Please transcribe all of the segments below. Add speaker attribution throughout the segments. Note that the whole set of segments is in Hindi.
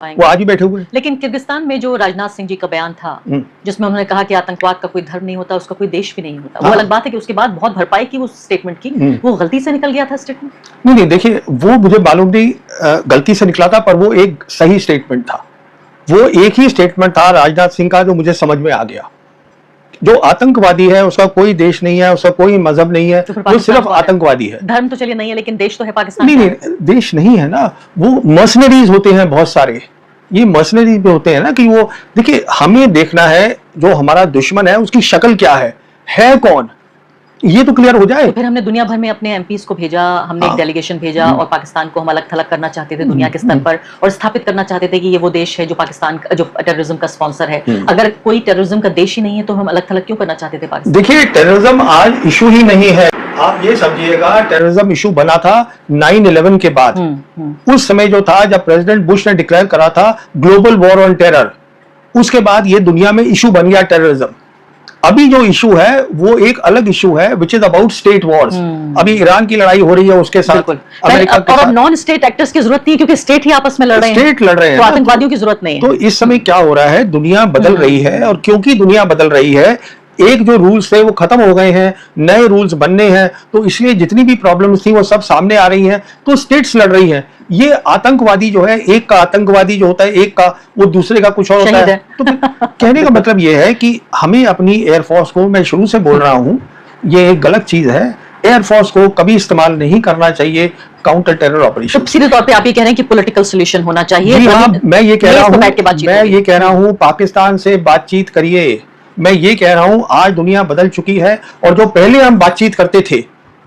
Speaker 1: वो आज ही बैठे हुए।
Speaker 2: लेकिन किर्गिस्तान में जो राजनाथ सिंह जी का बयान था जिसमें उन्होंने कहा कि आतंकवाद का कोई धर्म नहीं होता, उसका कोई देश भी नहीं होता, वो अलग बात है कि उसके बाद बहुत भरपाई की उस स्टेटमेंट की, वो गलती से निकल गया था स्टेटमेंट।
Speaker 1: नहीं, देखिए वो मुझे मालूम नहीं गलती से निकला था, पर वो एक सही स्टेटमेंट था। वो एक ही स्टेटमेंट था राजनाथ सिंह का जो मुझे समझ में आ गया। जो आतंकवादी है उसका कोई देश नहीं है, उसका कोई मजहब नहीं है, वो सिर्फ आतंकवादी है।
Speaker 2: धर्म तो चलिए नहीं है, लेकिन देश तो है पाकिस्तान।
Speaker 1: नहीं, देश नहीं है ना, वो मर्सनरीज होते हैं बहुत सारे। ये मर्सनरीज भी होते हैं ना कि वो, देखिए हमें देखना है जो हमारा दुश्मन है उसकी शक्ल क्या है कौन, ये तो क्लियर हो जाए।
Speaker 2: तो फिर हमने दुनिया भर में अपने एमपीज को भेजा, हमने एक डेलीगेशन भेजा और पाकिस्तान को हम अलग थलग करना चाहते थे दुनिया के स्तर पर, और स्थापित करना चाहते थे कि ये वो देश है जो पाकिस्तान जो टेररिज्म का स्पॉन्सर है। अगर कोई टेररिज्म का देश ही नहीं है तो हम अलग थलग क्यों करना चाहते थे पाकिस्तान?
Speaker 1: देखिए टेररिज्म आज इशू ही नहीं है। आप ये समझिएगा टेररिज्म इशू बना था 9/11 के बाद। उस समय जो था जब प्रेसिडेंट बुश ने डिक्लेयर करा था ग्लोबल वॉर ऑन टेरर, उसके बाद ये दुनिया में इशू बन गया टेररिज्म। अभी जो इशू है वो एक अलग इशू है which is about state Wars. अभी ईरान की लड़ाई हो रही है उसके साथ
Speaker 2: अमेरिका के साथ। और नॉन स्टेट एक्टर्स की जरूरत नहीं है क्योंकि स्टेट ही आपस में लड़ रहे हैं,
Speaker 1: स्टेट लड़ रहे हैं,
Speaker 2: तो आतंकवादियों की जरूरत नहीं है।
Speaker 1: तो इस समय क्या हो रहा है, दुनिया बदल रही है, और क्योंकि दुनिया बदल रही है, एक जो रूल्स थे वो खत्म हो गए हैं, नए रूल्स बनने हैं, तो इसलिए जितनी भी प्रॉब्लम्स थी वो सब सामने आ रही हैं, तो स्टेट्स लड़ रही हैं। ये आतंकवादी जो है, एक का आतंकवादी जो होता है, एक का वो दूसरे का कुछ और होता है। तो कहने का मतलब ये है कि हमें अपनी एयरफोर्स को, मैं शुरू से बोल रहा हूं, ये एक गलत चीज है, एयरफोर्स को कभी इस्तेमाल नहीं करना चाहिए काउंटर टेरर ऑपरेशन।
Speaker 2: तो सीधे तौर पे आप ये कह रहे हैं कि पॉलिटिकल सॉल्यूशन होना चाहिए।
Speaker 1: जी हाँ, मैं ये कह रहा हूँ पाकिस्तान से बातचीत करिए। मैं ये कह रहा हूं आज दुनिया बदल चुकी है, और जो पहले हम बातचीत करते थे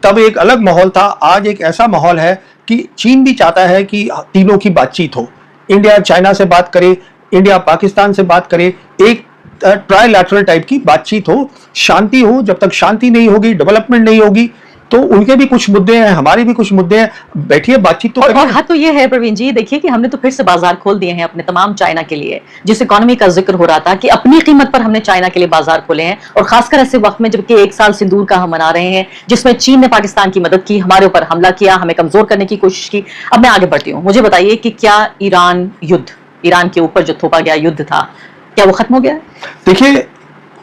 Speaker 1: तब एक अलग माहौल था, आज एक ऐसा माहौल है कि चीन भी चाहता है कि तीनों की बातचीत हो, इंडिया चाइना से बात करे, इंडिया पाकिस्तान से बात करे, एक ट्राइलैटरल टाइप की बातचीत हो, शांति हो। जब तक शांति नहीं होगी, डेवलपमेंट नहीं होगी, तो उनके भी कुछ मुद्दे हैं, हमारे भी कुछ मुद्दे हैं, बैठिए बातचीत तो करिए।
Speaker 2: और हाँ, तो ये है प्रवीण जी, देखिए कि हमने तो फिर से बाजार खोल दिए हैं अपने तमाम चाइना के लिए। जिस इकोनॉमी का जिक्र हो रहा था कि अपनी कीमत पर हमने चाइना के लिए बाजार खोले हैं, और खासकर ऐसे वक्त में जबकि 1 साल सिंदूर का हम मना रहे हैं, जिसमें चीन ने पाकिस्तान की मदद की, हमारे ऊपर हमला किया, हमें कमजोर करने की कोशिश की। अब मैं आगे बढ़ती हूँ, मुझे बताइए कि क्या ईरान युद्ध, ईरान के ऊपर जो थोपा गया युद्ध था, क्या वो खत्म हो गया?
Speaker 1: देखिए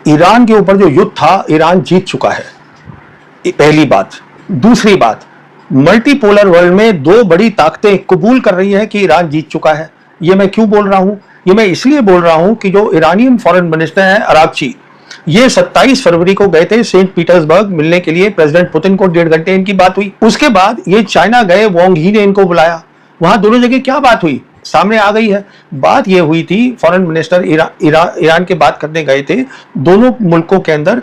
Speaker 1: ईरान के ऊपर जो युद्ध था, ईरान जीत चुका है, पहली बात। दूसरी बात, मल्टीपोलर वर्ल्ड में दो बड़ी ताकतें कबूल कर रही हैं कि ईरान जीत चुका है। ये मैं क्यों बोल रहा हूं? ये मैं इसलिए बोल रहा हूं कि जो ईरानियन फॉरेन मिनिस्टर हैं अरागची, ये 27 फरवरी को गए थे सेंट पीटर्सबर्ग मिलने के लिए प्रेसिडेंट पुतिन को, 1.5 घंटे इनकी बात हुई। उसके बाद ये चाइना गए, वांग ही ने इनको बुलाया। वहां दोनों जगह क्या बात हुई सामने आ गई है। बात ये हुई थी, फॉरेन मिनिस्टर ईरान के बात करने गए थे दोनों मुल्कों के अंदर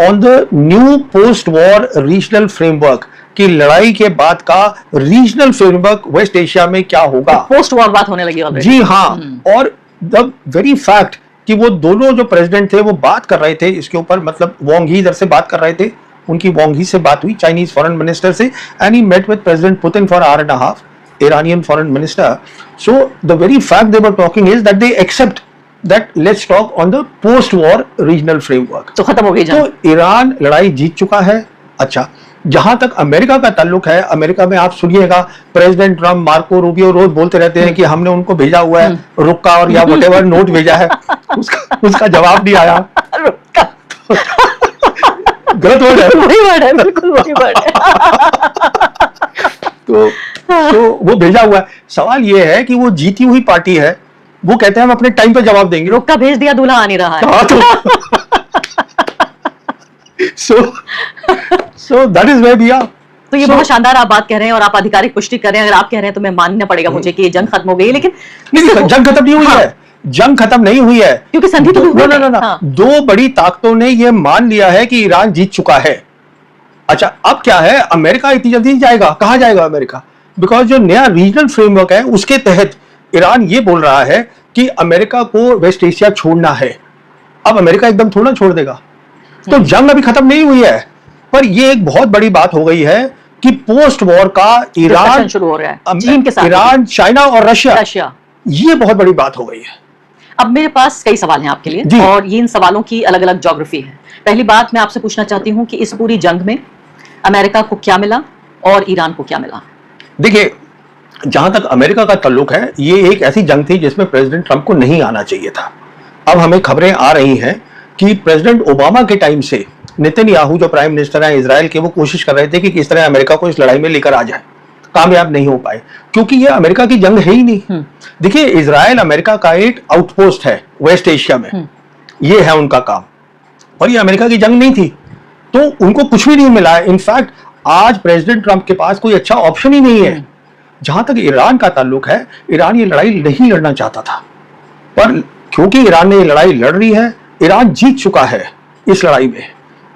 Speaker 1: on the new post war regional framework, की लड़ाई के बाद का रीजनल फ्रेमवर्क वेस्ट एशिया में क्या होगा।
Speaker 2: पोस्ट वॉर बात होने लगी ऑलरेडी।
Speaker 1: जी हाँ, और द वेरी फैक्ट कि वो दोनों जो प्रेसिडेंट थे वो बात कर रहे थे इसके ऊपर, मतलब वांग ही इधर से बात कर रहे थे, उनकी वांग ही से बात हुई चाइनीज फॉरेन मिनिस्टर से, and he met with president Putin for hour and half, Iranian foreign minister. So the very fact they were talking is that they accept that let's talk on the post-war regional framework.
Speaker 2: तो खत्म हो गई जंग।
Speaker 1: तो ईरान लड़ाई जीत चुका है। अच्छा, जहां तक अमेरिका का ताल्लुक है, अमेरिका में आप सुनिएगा प्रेसिडेंट ट्रम्प, मार्को रूबियो रोज बोलते रहते हैं कि हमने उनको भेजा हुआ है रुक्का और या व्हाटएवर नोट भेजा है, उसका जवाब नहीं आया। गलत वर्ड है,
Speaker 2: वही वर्ड है, बिल्कुल वही वर्ड है।
Speaker 1: तो वो भेजा हुआ है। सवाल ये है कि वो जीती हुई पार्टी है, वो कहते हैं हम अपने टाइम पे जवाब देंगे।
Speaker 2: रुक्का भेज दिया, दूल्हा आ नहीं रहा है।
Speaker 1: so that is where we are.
Speaker 2: तो ये बहुत शानदार आप बात कह रहे हैं और आप आधिकारिक पुष्टि कर रहे हैं। अगर आप कह रहे हैं तो मैं मानना पड़ेगा मुझे कि ये जंग खत्म हो गई है, लेकिन
Speaker 1: जंग खत्म नहीं हुई है, जंग खत्म नहीं हुई है,
Speaker 2: क्योंकि संधि तो
Speaker 1: ना दो बड़ी ताकतों ने ये मान लिया है कि ईरान जीत चुका है। अच्छा, अब क्या है, अमेरिका इतनी जल्दी नहीं जाएगा। कहां जाएगा अमेरिका? बिकॉज जो नया रीजनल फ्रेमवर्क है उसके तहत ईरान ये बोल रहा है कि अमेरिका को वेस्ट एशिया छोड़ना है। अब अमेरिका एकदम थोड़ा छोड़ देगा, तो जंग अभी खत्म नहीं हुई है, पर ये एक बहुत बड़ी बात हो गई है कि पोस्ट वॉर का ईरान
Speaker 2: शुरू हो रहा है चीन के साथ,
Speaker 1: ईरान, चाइना और रशिया, ये बहुत बड़ी बात हो गई है।
Speaker 2: अब मेरे पास कई सवाल हैं आपके लिए, और ये इन सवालों की अलग अलग ज्योग्राफी है। पहली बात मैं आपसे पूछना चाहती हूँ कि इस पूरी जंग में अमेरिका को क्या मिला और ईरान को क्या मिला?
Speaker 1: देखिए, जहां तक अमेरिका का ताल्लुक है, ये एक ऐसी जंग थी जिसमें प्रेसिडेंट ट्रंप को नहीं आना चाहिए था। अब हमें खबरें आ रही हैं कि प्रेसिडेंट ओबामा के टाइम से नेतन्याहू जो प्राइम मिनिस्टर हैं इजराइल के, वो कोशिश कर रहे थे कि किस तरह अमेरिका को इस लड़ाई में लेकर आ जाए। कामयाब नहीं हो पाए क्योंकि ये अमेरिका की जंग है ही नहीं। देखिए, इजराइल अमेरिका का एक आउटपोस्ट है वेस्ट एशिया में, ये है उनका काम, और ये अमेरिका की जंग नहीं थी, तो उनको कुछ भी नहीं मिला है। इनफैक्ट आज प्रेसिडेंट ट्रंप के पास कोई अच्छा ऑप्शन ही नहीं है। जहां तक ईरान का ताल्लुक है, ईरान ये लड़ाई नहीं लड़ना चाहता था, पर क्योंकि ईरान ने ये लड़ाई लड़ रही है, ईरान जीत चुका है इस लड़ाई में।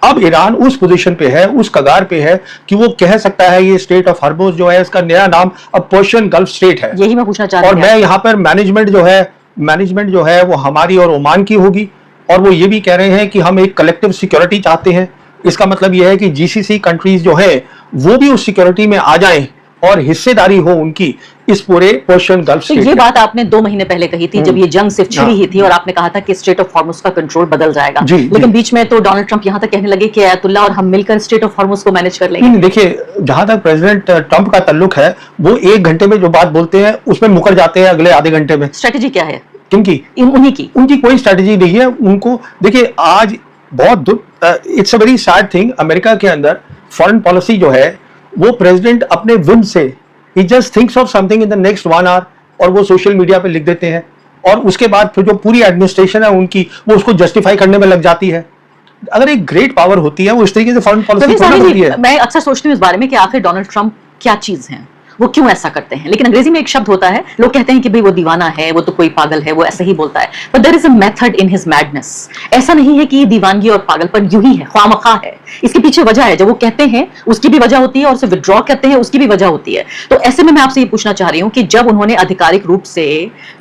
Speaker 1: अब ईरान उस पोजीशन पे है, उस कगार पे है कि वो कह सकता है ये स्टेट ऑफ हॉर्मुज़ जो है, इसका नया नाम अब पर्शियन गल्फ स्टेट है।
Speaker 2: यही मैं पूछना चाह रही
Speaker 1: और मैं यहाँ पर मैनेजमेंट जो है वो हमारी और ओमान की होगी, और वो ये भी कह रहे हैं कि हम एक कलेक्टिव सिक्योरिटी चाहते हैं। इसका मतलब ये है कि जीसीसी कंट्रीज जो है वो भी उस सिक्योरिटी में आ जाएं और हिस्सेदारी हो उनकी इस पूरे पर्शियन गल्फ स्टेट।
Speaker 2: ये बात आपने 2 महीने पहले कही थी जब ये जंग सिर्फ छिड़ी ही थी, और आपने कहा था कि स्टेट ऑफ हॉर्मुज़ का कंट्रोल बदल जाएगा। लेकिन बीच में तो डोनाल्ड ट्रंप यहां तक कहने लगे कि आयतुल्ला और हम मिलकर स्टेट ऑफ हॉर्मुज़ को मैनेज कर लेंगे।
Speaker 1: नहीं, देखिए, जहां तक प्रेसिडेंट ट्रंप का ताल्लुक है, वो 1 घंटे में जो बात बोलते हैं उसमें मुकर जाते हैं अगले आधे घंटे में।
Speaker 2: स्ट्रेटेजी क्या है
Speaker 1: किनकी?
Speaker 2: उन्हीं की।
Speaker 1: उनकी कोई स्ट्रेटेजी नहीं है। उनको देखिए, आज बहुत it's a very sad thing, America के अंदर फॉरेन पॉलिसी जो है वो प्रेसिडेंट अपने विम से ही just thinks of something in the next 1 hour और वो सोशल मीडिया पे लिख देते हैं, और उसके बाद फिर जो पूरी एडमिनिस्ट्रेशन है उनकी वो उसको जस्टिफाई करने में लग जाती है। अगर एक ग्रेट पावर होती है वो इस तरीके से फॉरेन पॉलिसी होती है।
Speaker 2: मैं अक्सर सोचती हूँ इस बारे में कि आखिर डोनाल्ड ट्रंप क्या चीज है, वो क्यों ऐसा करते हैं। लेकिन अंग्रेजी में एक शब्द होता है, लोग कहते हैं कि भाई वो दीवाना है, वो तो कोई पागल है, वो ऐसे ही बोलता है, but there is a method in his madness. ऐसा नहीं है कि ये दीवानगी और पागलपन यूं ही है, ख्वामखा है, इसके पीछे वजह है। जब वो कहते हैं उसकी भी वजह होती है, और उसे विड्रॉ करते हैं उसकी भी वजह होती है। तो ऐसे में मैं आपसे ये पूछना चाह रही हूँ कि जब उन्होंने आधिकारिक रूप से,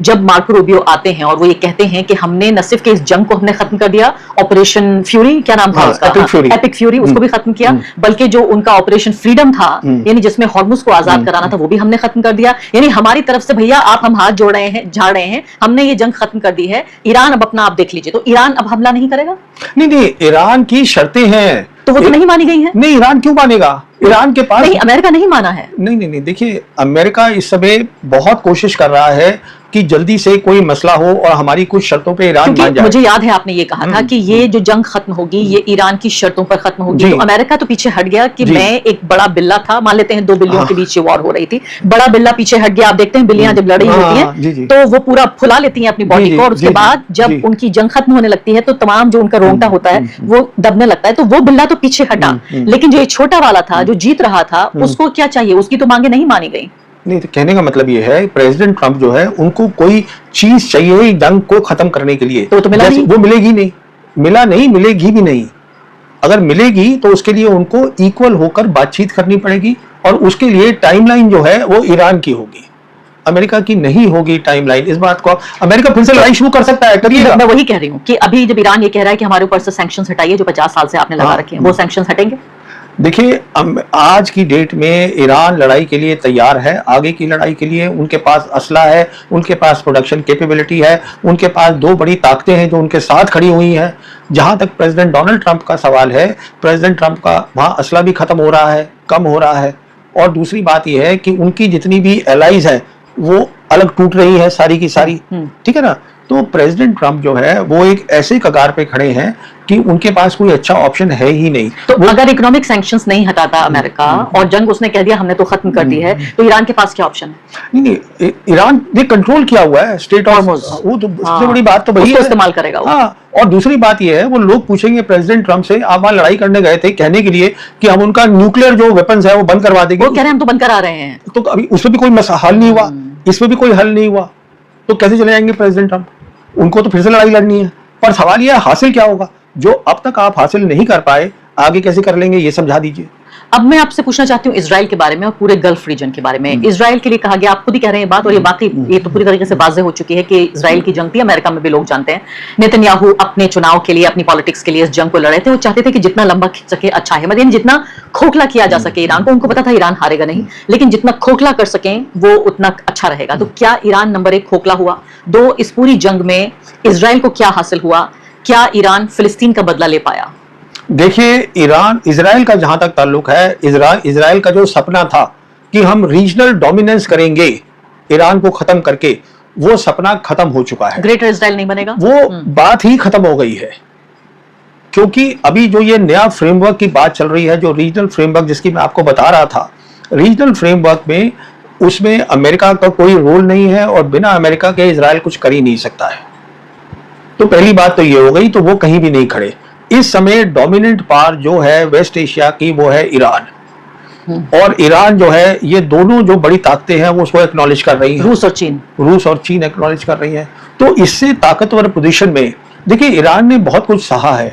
Speaker 2: जब मार्को रूबियो आते हैं और वो ये कहते हैं कि हमने न सिर्फ इस जंग को हमने खत्म कर दिया, ऑपरेशन फ्यूरी, क्या नाम था उसका, एपिक फ्यूरी, उसको भी खत्म किया, बल्कि जो उनका ऑपरेशन फ्रीडम था, यानी जिसमें हॉर्मुज़ को आजाद कराना था, वो भी हमने खत्म कर दिया। यानी हमारी तरफ से भैया आप हम हाथ जोड़ रहे हैं, झाड़ रहे हैं, हमने ये जंग खत्म कर दी है। ईरान अब अपना आप देख लीजिए, तो ईरान अब हमला नहीं करेगा?
Speaker 1: नहीं, ईरान की शर्तें हैं,
Speaker 2: तो वो तो नहीं मानी गई हैं।
Speaker 1: नहीं, ईरान क्यों मानेगा? ईरान के पास
Speaker 2: नहीं, अमेरिका नहीं माना है।
Speaker 1: नहीं, देखिए, अमेरिका इस समय बहुत कोशिश कर रहा है कि जल्दी से कोई मसला हो और हमारी कुछ शर्तों पे ईरान मान जाए।
Speaker 2: मुझे याद है आपने ये कहा था कि ये जो जंग खत्म होगी ये ईरान की शर्तों पर खत्म होगी, तो अमेरिका तो पीछे हट गया कि मैं एक बड़ा बिल्ला था, मान लेते हैं 2 बिल्लियों के बीच वॉर हो रही थी, बड़ा बिल्ला पीछे हट गया। आप देखते हैं बिल्लियां जब लड़ी होती हैं तो वो पूरा फुला लेती हैं अपनी बॉडी को, और उसके बाद जब उनकी जंग खत्म होने लगती है तो तमाम जो उनका रोंगटा होता है वो दबने लगता है, तो वो बिल्ला तो पीछे हटा। लेकिन जो ये छोटा वाला था जो जीत रहा था, उसको क्या चाहिए? उसकी तो मांगे नहीं मानी गई।
Speaker 1: नहीं, तो कहने का मतलब ये है, प्रेसिडेंट ट्रंप जो है उनको कोई चीज चाहिए जंग को खत्म करने के लिए,
Speaker 2: तो मिला नहीं?
Speaker 1: वो मिलेगी नहीं, मिला नहीं, मिलेगी भी नहीं। अगर मिलेगी तो उसके लिए उनको इक्वल होकर बातचीत करनी पड़ेगी, और उसके लिए टाइमलाइन जो है वो ईरान की होगी, अमेरिका की नहीं होगी टाइमलाइन। इस बात को अमेरिका फिर से लड़ाई शुरू कर सकता है, करिएगा।
Speaker 2: मैं वही कह रही हूँ कि अभी जब ईरान ये कह रहा है कि हमारे ऊपर से सैंक्शंस हटाइए जो 50 साल से आपने लगा रखे हैं, वो सैंक्शंस हटेंगे?
Speaker 1: देखिए, आज की डेट में ईरान लड़ाई के लिए तैयार है, आगे की लड़ाई के लिए उनके पास असला है, उनके पास प्रोडक्शन कैपेबिलिटी है, उनके पास 2 बड़ी ताकतें हैं जो उनके साथ खड़ी हुई हैं। जहां तक प्रेसिडेंट डोनाल्ड ट्रंप का सवाल है, प्रेसिडेंट ट्रंप का वहां असला भी खत्म हो रहा है, कम हो रहा है, और दूसरी बात यह है कि उनकी जितनी भी एलाइज है वो अलग टूट रही है सारी की सारी, ठीक है ना। तो प्रेसिडेंट ट्रंप जो है वो एक ऐसे कगार पे खड़े हैं कि उनके पास कोई अच्छा ऑप्शन है ही नहीं।
Speaker 2: तो अगर इकोनॉमिक सैंक्शंस नहीं हटाता अमेरिका और जंग उसने कह दिया हमने तो खत्म कर दी है, तो ईरान के पास क्या ऑप्शन है?
Speaker 1: नहीं, ईरान ने कंट्रोल किया हुआ है स्टेट ऑफ, वो तो सबसे बड़ी बात तो वही है,
Speaker 2: इस्तेमाल करेगा वो।
Speaker 1: हाँ, और दूसरी बात ये है, वो लोग पूछेंगे प्रेसिडेंट ट्रंप से, आप वहां लड़ाई करने गए थे कहने के लिए कि हम उनका न्यूक्लियर जो वेपन्स है वो बंद करवा देंगे,
Speaker 2: वो कह रहे हैं हम तो बंद करा रहे हैं,
Speaker 1: तो अभी उसमें भी कोई हल नहीं हुआ, इसमें भी कोई हल नहीं हुआ, तो कैसे चले जाएंगे प्रेसिडेंट ट्रंप? उनको तो फिर से लड़ाई लड़नी है। पर सवाल यह हासिल क्या होगा? जो अब तक आप हासिल नहीं कर पाए, आगे कैसे कर लेंगे, ये समझा दीजिए।
Speaker 2: अब मैं आपसे पूछना चाहती हूँ इजराइल के बारे में और पूरे गल्फ रीजन के बारे में। इजराइल के लिए कहा गया, आप खुद ही कह रहे हैं बात, और ये बाकी ये तो पूरी तरीके से वाज़ेह हो चुकी है कि इजराइल की जंग थी, अमेरिका में भी लोग जानते हैं। नेतन्याहू अपने चुनाव के लिए, अपनी पॉलिटिक्स के लिए इस जंग को लड़े थे। वो चाहते थे कि जितना लंबा खिंच सके अच्छा है, मतलब जितना खोखला किया जा सके ईरान को। उनको पता था ईरान हारेगा नहीं, लेकिन जितना खोखला कर सकें वो उतना अच्छा रहेगा। तो क्या ईरान नंबर 1 खोखला हुआ? 2, इस पूरी जंग में इजराइल को क्या हासिल हुआ? क्या ईरान फिलिस्तीन का बदला ले पाया?
Speaker 1: देखिए, ईरान इजराइल का जहां तक ताल्लुक है, इजराइल का जो सपना था कि हम रीजनल डोमिनेंस करेंगे ईरान को खत्म करके, वो सपना खत्म हो चुका है।
Speaker 2: ग्रेटर इजराइल नहीं बनेगा,
Speaker 1: वो बात ही खत्म हो गई है। क्योंकि अभी जो ये नया फ्रेमवर्क की बात चल रही है, जो रीजनल फ्रेमवर्क जिसकी मैं आपको बता रहा था, रीजनल फ्रेमवर्क में उसमें अमेरिका का कोई रोल नहीं है और बिना अमेरिका के इजराइल कुछ कर ही नहीं सकता है। तो पहली बात तो ये हो गई, तो वो कहीं भी नहीं खड़े। इस समय डोमिनेंट पावर जो है वेस्ट एशिया की वो है ईरान, और ईरान जो है, ये दोनों जो बड़ी ताकतें हैं वो उसको एक्नॉलेज कर रही हैं। रूस और चीन एक्नॉलेज कर रही हैं। तो इससे ताकतवर पोजीशन में देखिए ईरान ने बहुत कुछ सहा है।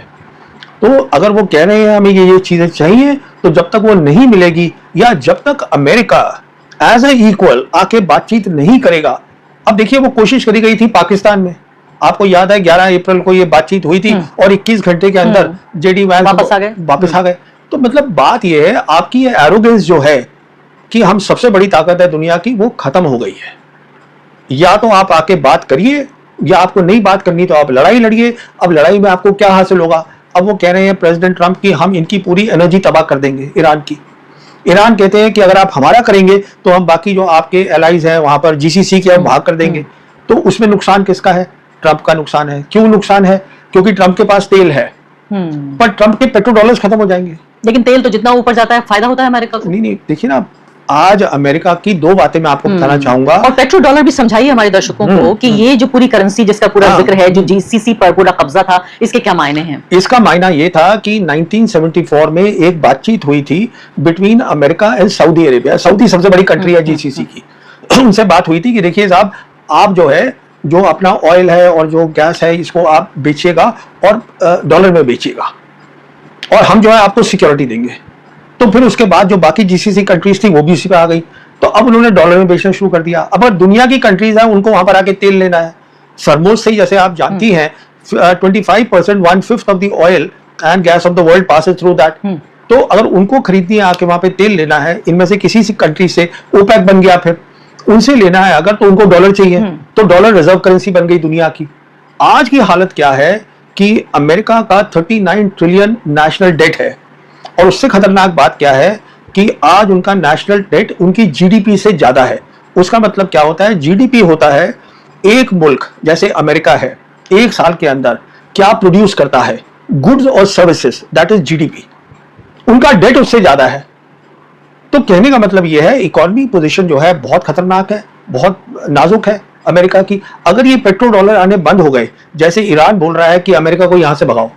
Speaker 1: तो अगर वो कह रहे हैं हमें ये चीजें चाहिए, तो जब तक वो नहीं मिलेगी या जब तक अमेरिका एज ए इक्वल आके बातचीत नहीं करेगा। अब देखिए वो कोशिश करी गई थी पाकिस्तान में, आपको याद है 11 अप्रैल को ये बातचीत हुई थी और 21 घंटे के अंदर जेडी वैंस वापस आ गए। तो मतलब बात ये है, आपकी ये एरोगेंस जो है कि हम सबसे बड़ी ताकत है दुनिया की, वो खत्म हो गई है। या तो आप आके बात करिए, या आपको नहीं बात करनी तो आप लड़ाई लड़िए। अब लड़ाई में आपको क्या हासिल होगा? अब वो कह रहे हैं प्रेसिडेंट ट्रंप की हम इनकी पूरी एनर्जी तबाह कर देंगे ईरान की। ईरान कहते हैं कि अगर आप हमारा करेंगे तो हम बाकी जो आपके एलाइज हैं वहां पर जीसीसी के हम भाग कर देंगे। तो उसमें नुकसान किसका है? ट्रंप का नुकसान है। क्यों नुकसान है? क्योंकि ट्रंप के पास तेल है, पर ट्रंप के पेट्रो डॉलर्स खत्म हो जाएंगे।
Speaker 2: लेकिन तेल तो जितना ऊपर जाता है फायदा होता है अमेरिका को।
Speaker 1: नहीं, देखिए ना, आज अमेरिका की दो बातें मैं आपको बताना चाहूंगा।
Speaker 2: और पेट्रो डॉलर भी समझाइए हमारे दर्शकों को कि ये जो पूरी करेंसी जिसका पूरा जिक्र है, जो जीसीसी पर पूरा कब्जा था, इसके क्या मायने हैं?
Speaker 1: इसका मायना ये था कि 1974 में एक बातचीत हुई थी between America and Saudi Arabia. Saudi सबसे बड़ी कंट्री है जीसीसी की। उनसे बात हुई थी कि देखिए साहब, आप जो है, जो अपना ऑयल है और जो गैस है, इसको आप बेचिएगा और डॉलर में बेचिएगा, और हम जो है आपको सिक्योरिटी देंगे। तो फिर उसके बाद जो बाकी जीसीसी कंट्रीज थी वो भी इसी पे आ गई। तो अब उन्होंने डॉलर में बेचना शुरू कर दिया। अब दुनिया की कंट्रीज हैं, उनको वहां पर आके तेल लेना है। सरमोज से, जैसे आप जानती हैं, 25%, 1/5 of the oil and gas off the world passes through that. तो अगर उनको खरीदनी है, आके वहां पे तेल लेना है, इनमें से किसी कंट्री से, ओपेक बन गया, फिर उनसे लेना है अगर, तो उनको डॉलर चाहिए। तो डॉलर रिजर्व करेंसी बन गई दुनिया की। आज की हालत क्या है कि अमेरिका का 39 ट्रिलियन नेशनल डेट है, और उससे खतरनाक बात क्या है कि आज उनका नेशनल डेट उनकी जीडीपी से ज्यादा है। उसका मतलब क्या होता है? जीडीपी होता है एक मुल्क जैसे अमेरिका है, एक साल के अंदर क्या प्रोड्यूस करता है, गुड्स और सर्विसेज, दैट इज जीडीपी। उनका डेट उससे ज्यादा है। तो कहने का मतलब यह है, इकोनॉमी पोजीशन जो है बहुत खतरनाक है, बहुत नाजुक है अमेरिका की। अगर ये पेट्रो डॉलर आने बंद हो गए, जैसे ईरान बोल रहा है कि अमेरिका को यहां से भगाओ,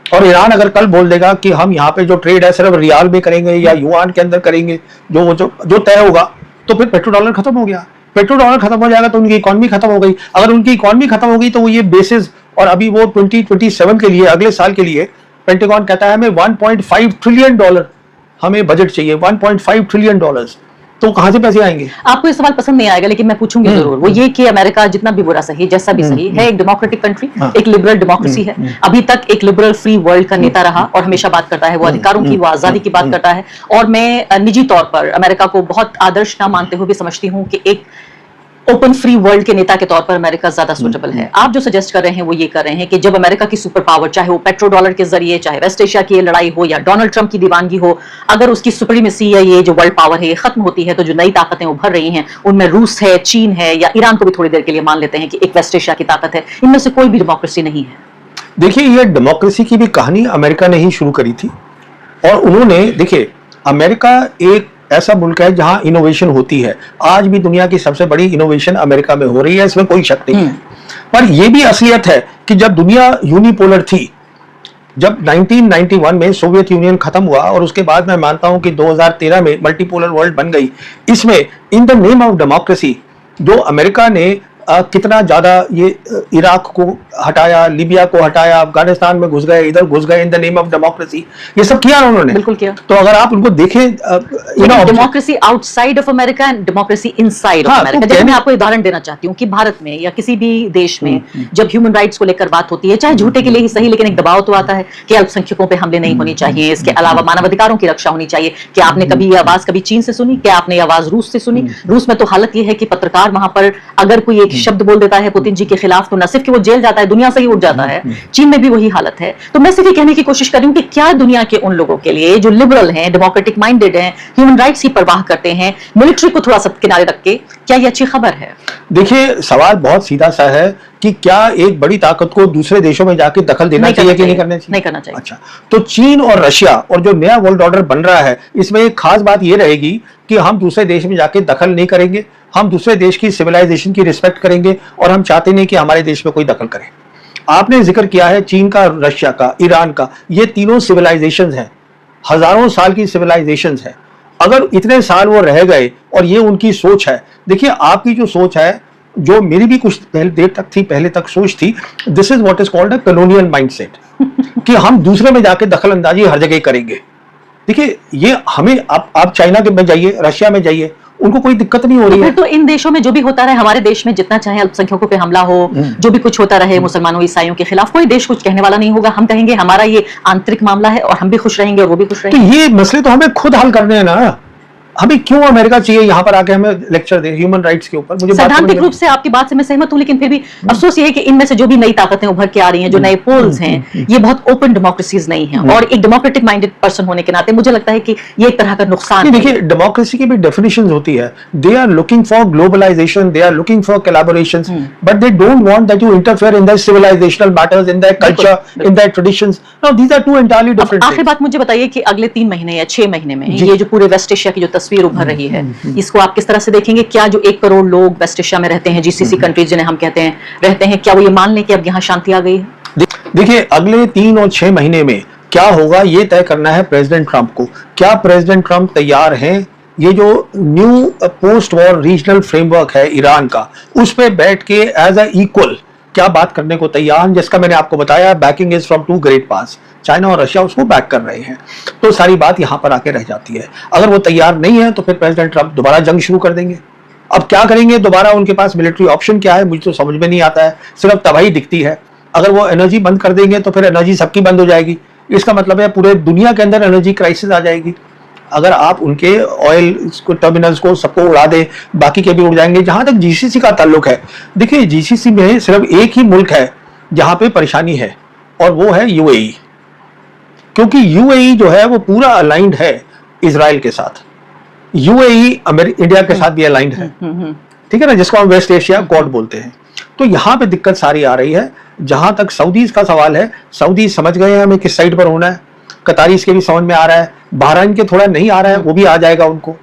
Speaker 1: और ईरान अगर कल बोल देगा कि हम यहाँ पे जो ट्रेड है सिर्फ रियाल में करेंगे या युआन के अंदर करेंगे, जो तय होगा, तो फिर पेट्रो डॉलर खत्म हो गया। पेट्रो डॉलर खत्म हो जाएगा तो उनकी इकोनॉमी खत्म हो गई। अगर उनकी इकोनॉमी खत्म हो गई तो वो ये बेसिस, और अभी वो 2027 के लिए, अगले साल के लिए पेंटागन कहता है हमें 1.5 ट्रिलियन डॉलर हमें बजट चाहिए, 1.5 ट्रिलियन डॉलर्स। तो कहां से पैसे आएंगे?
Speaker 2: आपको ये सवाल पसंद नहीं आएगा, लेकिन मैं पूछूंगी जरूर। वो ये कि अमेरिका जितना भी बुरा सही, जैसा भी सही है, एक डेमोक्रेटिक कंट्री, एक लिबरल डेमोक्रेसी है, अभी तक एक लिबरल फ्री वर्ल्ड का नेता रहा और हमेशा बात करता है वो अधिकारों की, वो आजादी की बात करता है। और मैं निजी तौर पर अमेरिका को बहुत आदर्श ना मानते हुए भी समझती हूँ कि एक ओपन फ्री वर्ल्ड के नेता के तौर पर अमेरिका ज्यादा सूटेबल है। आप जो सजेस्ट कर रहे हैं वो ये कर रहे हैं कि जब अमेरिका की सुपर पावर, चाहे वो पेट्रो डॉलर के जरिए, चाहे वेस्ट एशिया की ये लड़ाई हो या डोनाल्ड ट्रंप की दीवानगी हो, अगर उसकी सुप्रीमेसी या ये जो वर्ल्ड पावर है ये खत्म होती है, तो जो नई ताकतें उभर रही हैं उनमें रूस है, चीन है, या ईरान को भी थोड़ी देर के लिए मान लेते हैं कि एक वेस्ट एशिया की ताकत है, इनमें से कोई भी डेमोक्रेसी नहीं है।
Speaker 1: देखिए, ये डेमोक्रेसी की भी कहानी अमेरिका ने ही शुरू करी थी। और उन्होंने, देखिए, अमेरिका एक ऐसा मुल्क है जहां इनोवेशन होती है। आज भी दुनिया की सबसे बड़ी इनोवेशन अमेरिका में हो रही है, इसमें कोई शक नहीं है। पर यह भी असलियत है कि जब दुनिया यूनिपोलर थी, जब 1991 में सोवियत यूनियन खत्म हुआ और उसके बाद मैं मानता हूं कि 2013 में मल्टीपोलर वर्ल्ड बन गई, इसमें in the name of democracy जो अमेरिका ने कितना ज्यादा ये इराक को हटाया, लीबिया को हटाया, अफगानिस्तान में घुस गए, इधर घुस गए in the name of democracy, ये सब किया उन्होंने।
Speaker 2: बिल्कुल किया।
Speaker 1: तो अगर आप उनको देखें,
Speaker 2: democracy outside of America and democracy inside of America. जैसे मैं आपको उदाहरण देना चाहती हूँ कि भारत में या किसी भी देश में जब ह्यूमन राइट्स को लेकर बात होती है, चाहे झूठे के लिए ही सही, लेकिन एक दबाव तो आता है कि अल्पसंख्यकों पे हमले नहीं होनी चाहिए, इसके अलावा मानवाधिकारों की रक्षा होनी चाहिए। क्या आपने कभी ये आवाज कभी चीन से सुनी? क्या आपने ये आवाज रूस से सुनी? रूस में तो हालत ये है कि पत्रकार वहां पर अगर कोई एक शब्द बोल देता है पुतिन जी के खिलाफ, तो न सिर्फ कि वो जेल जाता है, दुनिया से ही उठ जाता है। चीन में भी वही हालत है। तो मैं सिर्फ ये कहने की कोशिश कर रही हूँ कि क्या दुनिया के उन लोगों के लिए जो लिबरल हैं, डेमोक्रेटिक माइंडेड हैं, ह्यूमन राइट्स की परवाह करते हैं, मिलिट्री को थोड़ा सा किनारे रख के, क्या ये अच्छी खबर है?
Speaker 1: देखिए, सवाल बहुत सीधा सा है कि क्या एक बड़ी ताकत को दूसरे देशों में जाकर दखल देना चाहिए कि नहीं करना चाहिए?
Speaker 2: नहीं करना चाहिए।
Speaker 1: अच्छा, तो चीन और रशिया और जो नया वर्ल्ड ऑर्डर बन रहा है, इसमें एक खास बात यह रहेगी कि हम दूसरे देश में जाके दखल नहीं करेंगे, हम दूसरे देश की सिविलाइजेशन की रिस्पेक्ट करेंगे और हम चाहते नहीं कि हमारे देश में कोई दखल करे। आपने जिक्र किया है चीन का, रशिया का, ईरान का, ये तीनों सिविलाइजेशंस हैं, हजारों साल की सिविलाइजेशंस हैं। अगर इतने साल वो रह गए और ये उनकी सोच है, देखिए आपकी जो सोच है, जो मेरी भी कुछ देर तक थी, पहले तक सोच थी, this is what is called a colonial mindset, कि हम दूसरे में जाके दखल अंदाजी हर जगह करेंगे। देखिए, ये हमें, आप चाइना के में जाइए, रशिया में जाइए, उनको कोई दिक्कत नहीं हो रही है।
Speaker 2: तो इन देशों में जो भी होता रहे, हमारे देश में जितना चाहे अल्पसंख्यकों पे हमला हो, जो भी कुछ होता रहे मुसलमानों ईसाइयों के खिलाफ, कोई देश कुछ कहने वाला नहीं होगा। हम कहेंगे हमारा ये आंतरिक मामला है और हम भी खुश रहेंगे और वो भी खुश रहेंगे।
Speaker 1: तो ये मसले तो हमें खुद हल करने हैं ना, हमें क्यों अमेरिका चाहिए यहाँ पर आके हमें लेक्चर दे ह्यूमन राइट्स के ऊपर? मुझे
Speaker 2: सैद्धांतिक रूप से आपकी बात से मैं सहमत हूं, लेकिन फिर भी अफसोस ये है कि इनमें से जो भी नई ताकतें उभर के आ रही हैं, जो नए पोल्स हैं, ये बहुत ओपन डेमोक्रेसीज नहीं है। और एक डेमोक्रेटिक माइंडेड पर्सन होने के नाते मुझे लगता है कि ये एक तरह का नुकसान है।
Speaker 1: देखिए, डेमोक्रेसी की भी डेफिनेशंस होती है। They are looking for globalization, they are looking for collaborations, but they don't want that you interfere in their civilizational matters, in their culture, in their traditions. Now these are two entirely different.
Speaker 2: आखिरी बात मुझे बताइए कि अगले 3 महीने या 6 महीने में ये जो पूरे वेस्ट एशिया की जो तस्वीर उभर रही है, इसको आप किस तरह से देखेंगे? क्या जो 1 करोड़ लोग वेस्ट एशिया में रहते हैं, जीसीसी कंट्रीज जिन्हें हम कहते हैं, रहते हैं, क्या वो ये मान लें कि अब यहाँ शांति आ गई है?
Speaker 1: देखिए, अगले 3 और 6 महीने में क्या होगा ये तय करना है प्रेसिडेंट ट्रंप को। क्या प्रेसिडेंट ट्रंप तैयार हैं ये जो new post war regional framework है ईरान का, उस पर बैठ के एज अ इक्वल क्या बात करने को तैयार हैं, जिसका मैंने आपको बताया banking is from 2 great pass. China और रशिया उसको बैक कर रहे हैं, तो सारी बात यहां पर आके रह जाती है। अगर वो तैयार नहीं है तो फिर प्रेसिडेंट ट्रंप दोबारा जंग शुरू कर देंगे। अब क्या करेंगे दोबारा, उनके पास मिलिट्री ऑप्शन क्या है मुझे तो समझ में नहीं आता है, सिर्फ तबाही दिखती है। अगर वो एनर्जी बंद कर देंगे तो फिर एनर्जी सबकी बंद हो जाएगी, इसका मतलब है पूरे दुनिया के अंदर एनर्जी क्राइसिस आ जाएगी। अगर आप उनके ऑयल टर्मिनल्स को सबको उड़ा दे, बाकी के भी उड़ जाएंगे। जहां तक जीसीसी का ताल्लुक है, देखिए जीसीसी में सिर्फ एक ही मुल्क है जहां पे परेशानी है और वो है यूएई, क्योंकि यूएई जो है वो पूरा अलाइंड है इजराइल के साथ। यूएई इंडिया के साथ भी अलाइंड है, ठीक है ना, जिसको हम वेस्ट एशिया क्वाड बोलते हैं। तो यहाँ पे दिक्कत सारी आ रही है। जहां तक सऊदीज का सवाल है, सऊदी समझ गए हैं हमें किस साइड पर होना है। कतारीज के भी समझ में आ रहा है, बहरीन के थोड़ा नहीं आ रहा है, वो भी आ जाएगा उनको।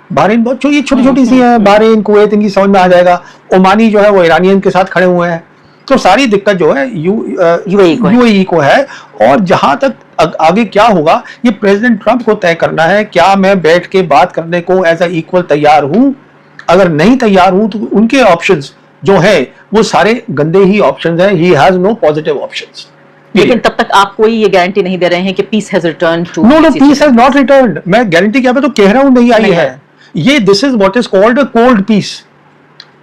Speaker 1: बहरीन बहुत छोटी छोटी सी है, बहरीन कुवैत इनकी समझ में आ जाएगा। ओमानी जो है वो ईरानियन के साथ खड़े हुए हैं। तो सारी दिक्कत जो है यूएई को है। और जहां तक आगे क्या होगा ये प्रेसिडेंट ट्रंप को तय करना है। क्या मैं बैठ के बात करने को एज अ इक्वल तैयार हूं? अगर नहीं तैयार हूं तो उनके ऑप्शंस जो है वो सारे गंदे ही ऑप्शंस हैं। He has no positive options.
Speaker 2: लेकिन तब तक आप कोई ये गारंटी नहीं दे रहे हैं कि peace has return to.
Speaker 1: No, peace has not returned. मैं गारंटी क्या, मैं तो कह रहा हूं नहीं आई है। ये this is what is called a cold peace.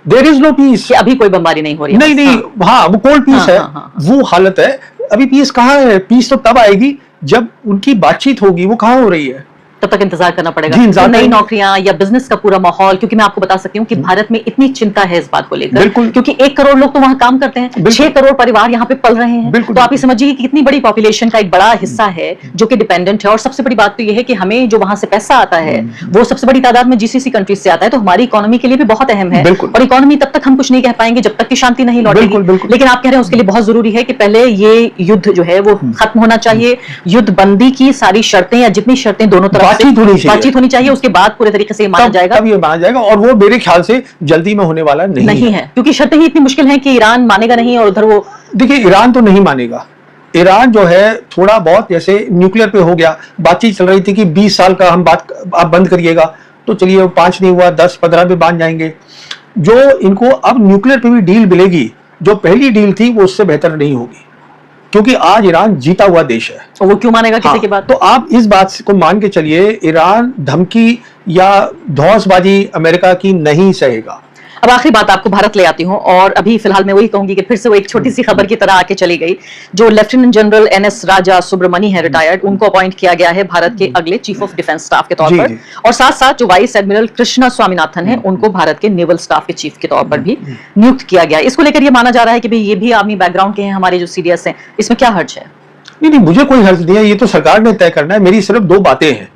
Speaker 1: There is no peace.
Speaker 2: अभी कोई बमबारी नहीं हो रही है।
Speaker 1: नहीं, हाँ वो कोल्ड पीस है। वो हालत है। अभी पीस कहाँ है? पीस तो तब आएगी जब उनकी बातचीत होगी। वो कहाँ हो रही है?
Speaker 2: तब तक इंतजार करना पड़ेगा। तो नई नौकरियां या बिजनेस का पूरा माहौल, क्योंकि मैं आपको बता सकती हूँ कि भारत में इतनी चिंता है इस बात को लेकर, क्योंकि 1 करोड़ लोग तो वहां काम करते हैं, 6 करोड़ परिवार यहाँ पे पल रहे हैं। तो आप ये समझिए कि कितनी बड़ी पॉपुलेशन का एक बड़ा हिस्सा है जो कि डिपेंडेंट है। और सबसे बड़ी बात तो ये है कि हमें जो वहां से पैसा आता है वो सबसे बड़ी तादाद में जीसीसी कंट्रीज से आता है, तो हमारी इकोनॉमी के लिए भी बहुत अहम है। और इकोनॉमी तब तक हम कुछ नहीं कह पाएंगे जब तक कि शांति नहीं लौटेगी। लेकिन आप कह रहे हैं उसके लिए बहुत जरूरी है कि पहले ये युद्ध जो है वो खत्म होना चाहिए। युद्ध बंदी की सारी शर्तें या जितनी शर्तें दोनों तरफ होनी चाहिए, उसके बाद पूरे तरीके से माना जाएगा।
Speaker 1: तब ये माना जाएगा। और वो मेरे ख्याल से जल्दी में होने वाला नहीं है,
Speaker 2: क्योंकि शर्तें ही इतनी मुश्किल हैं कि ईरान मानेगा नहीं। और उधर वो
Speaker 1: देखिए, ईरान तो नहीं मानेगा। ईरान जो है थोड़ा बहुत जैसे न्यूक्लियर पे हो गया, बातचीत चल रही थी कि 20 साल का हम बात आप बंद करिएगा, तो चलिए 5 नहीं हुआ, 10-15 में बांध जाएंगे। जो इनको अब न्यूक्लियर पे भी डील मिलेगी, जो पहली डील थी वो उससे बेहतर नहीं होगी, क्योंकि आज ईरान जीता हुआ देश है।
Speaker 2: तो वो क्यों मानेगा किसी की बात?
Speaker 1: तो आप इस बात को मान के चलिए, ईरान धमकी या धौंसबाजी अमेरिका की नहीं सहेगा।
Speaker 2: अब आखिरी बात आपको भारत ले आती हूँ, और अभी फिलहाल मैं वही कहूंगी कि फिर से वो एक छोटी सी खबर की तरह आके चली गई। जो लेफ्टिनेंट जनरल NS राजा सुब्रमणी है, रिटायर्ड, उनको अपॉइंट किया गया है भारत के अगले चीफ ऑफ डिफेंस स्टाफ के तौर पर, और साथ साथ जो वाइस एडमिरल कृष्णा स्वामीनाथन है, उनको भारत के नेवल स्टाफ के चीफ के तौर पर भी नियुक्त किया गया। इसको लेकर ये माना जा रहा है कि भाई ये भी आर्मी बैकग्राउंड के हैं हमारे जो CDS हैं, इसमें क्या हर्ज है?
Speaker 1: नहीं, मुझे कोई हर्ज नहीं है, ये तो सरकार ने तय करना है। मेरी सिर्फ दो बातें हैं,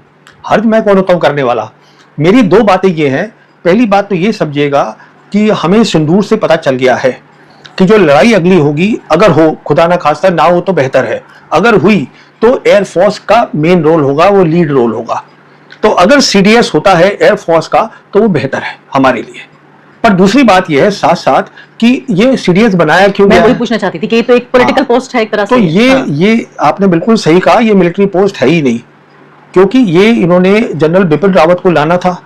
Speaker 1: हर्ज मैं कौन होता हूं करने वाला। मेरी दो बातें ये हैं, पहली बात तो ये समझिएगा कि हमें सिंदूर से पता चल गया है कि जो लड़ाई अगली होगी, अगर हो, खुदा ना खास्ता ना हो तो बेहतर है, अगर हुई तो एयरफोर्स का मेन रोल होगा, वो लीड रोल होगा। तो अगर CDS होता है एयरफोर्स का तो वो बेहतर है हमारे लिए। पर दूसरी बात यह है साथ साथ कि ये CDS बनाया क्यों गया?
Speaker 2: मैं वही पूछना चाहती थी कि ये तो एक पॉलिटिकल पोस्ट है एक तरह से।
Speaker 1: तो ये आपने बिल्कुल सही कहा, ये मिलिट्री पोस्ट है ही नहीं, क्योंकि ये इन्होंने जनरल बिपिन रावत को लाना था।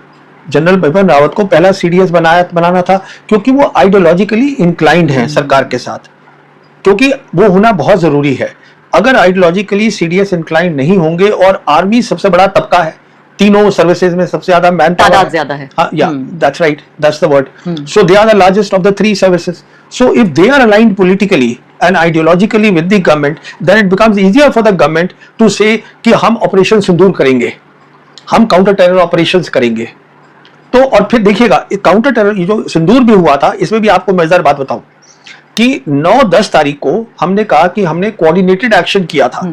Speaker 1: जनरल बिपिन रावत को पहला CDS बनाना था, क्योंकि वो आइडियोलॉजिकली इंक्लाइंड हैं सरकार के साथ, क्योंकि वो होना बहुत जरूरी है। अगर आइडियोलॉजिकली CDS इंक्लाइंड नहीं होंगे, और आर्मी सबसे बड़ा तबका है, तीनों सर्विसेज में सबसे ज्यादा मैन
Speaker 2: तादाद ज्यादा है।
Speaker 1: Yeah, that's right, that's the word. So they are the largest of the three services. So if they are aligned politically and ideologically with the government, then it becomes easier for the government to say कि हम ऑपरेशन सिंदूर करेंगे, हम काउंटर टेरर ऑपरेशंस करेंगे। तो और फिर देखिएगा, काउंटर टेरर, ये जो सिंदूर भी हुआ था, इसमें भी आपको मजेदार बात बताऊं कि 9-10 तारीख को हमने कहा कि हमने कोऑर्डिनेटेड एक्शन किया था।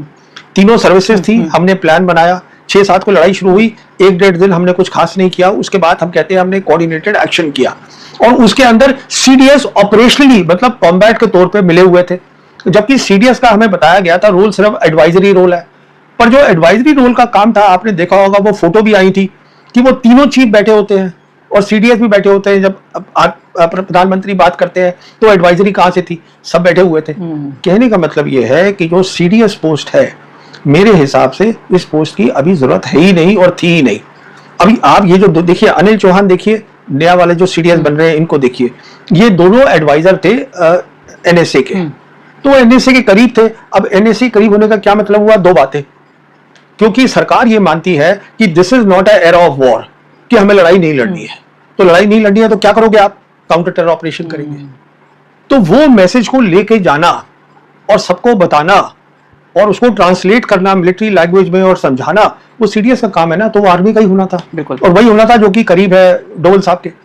Speaker 1: तीनों सर्विसेज थी, हमने प्लान बनाया, 6-7 को लड़ाई शुरू हुई, 1-1.5 दिन हमने कुछ खास नहीं किया, उसके बाद हम कहते हैं हमने कोऑर्डिनेटेड एक्शन किया, और उसके अंदर CDS ऑपरेशनली मतलब कॉम्बैट के तौर पे मिले हुए थे, जबकि CDS का हमें बताया गया था रोल सिर्फ एडवाइजरी रोल है। पर जो एडवाइजरी रोल का काम था, आपने देखा होगा, वो फोटो भी आई थी कि वो तीनों चीफ बैठे होते हैं और CDS भी बैठे होते हैं। जब प्रधानमंत्री बात करते हैं तो एडवाइजरी कहाँ से थी, सब बैठे हुए थे। कहने का मतलब ये है कि जो CDS पोस्ट है, मेरे हिसाब से इस पोस्ट की अभी जरूरत है ही नहीं और थी ही नहीं। अभी आप ये जो देखिए, अनिल चौहान देखिए, नया वाले जो CDS बन रहे हैं, इनको देखिए, ये दोनों एडवाइजर थे NSA के, तो NSA के करीब थे। अब NSA करीब होने का क्या मतलब हुआ? दो बातें, क्योंकि सरकार ये मानती है कि this is not a era of war, कि हमें लड़ाई नहीं लड़नी है। तो लड़ाई नहीं लड़नी है तो क्या करोगे आप? काउंटर टेरर ऑपरेशन करेंगे। तो वो मैसेज को लेके जाना और सबको बताना और उसको ट्रांसलेट करना मिलिट्री लैंग्वेज में और समझाना, वो CDS का काम है ना, तो वो आर्मी का ही होना था।
Speaker 2: बिल्कुल,
Speaker 1: और वही होना था जो कि करीब है डोवल साहब के।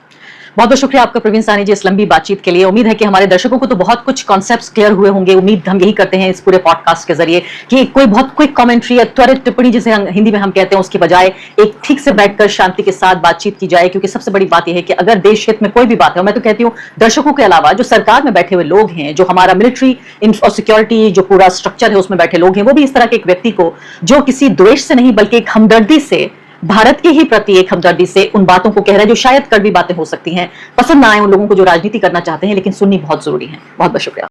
Speaker 2: बहुत बहुत शुक्रिया आपका प्रवीण साहनी जी इस लंबी बातचीत के लिए। उम्मीद है कि हमारे दर्शकों को तो बहुत कुछ कॉन्सेप्ट्स क्लियर हुए होंगे। उम्मीद हम यही करते हैं इस पूरे पॉडकास्ट के जरिए कि कोई बहुत क्विक कमेंट्री या त्वरित टिप्पणी, जिसे हिंदी में हम कहते हैं, उसके बजाय एक ठीक से बैठकर शांति के साथ बातचीत की जाए। क्योंकि सबसे बड़ी बात यह है कि अगर देश हित में कोई भी बात है, मैं तो कहती हूँ दर्शकों के अलावा जो सरकार में बैठे हुए लोग हैं, जो हमारा मिलिट्री और सिक्योरिटी जो पूरा स्ट्रक्चर है उसमें बैठे लोग हैं, वो भी इस तरह के एक व्यक्ति को, जो किसी द्वेष से नहीं बल्कि एक हमदर्दी से, भारत के ही प्रति एक हमदर्दी से उन बातों को कह रहा है जो शायद कड़वी बातें हो सकती हैं, पसंद ना आए उन लोगों को जो राजनीति करना चाहते हैं, लेकिन सुननी बहुत जरूरी है। बहुत बहुत शुक्रिया।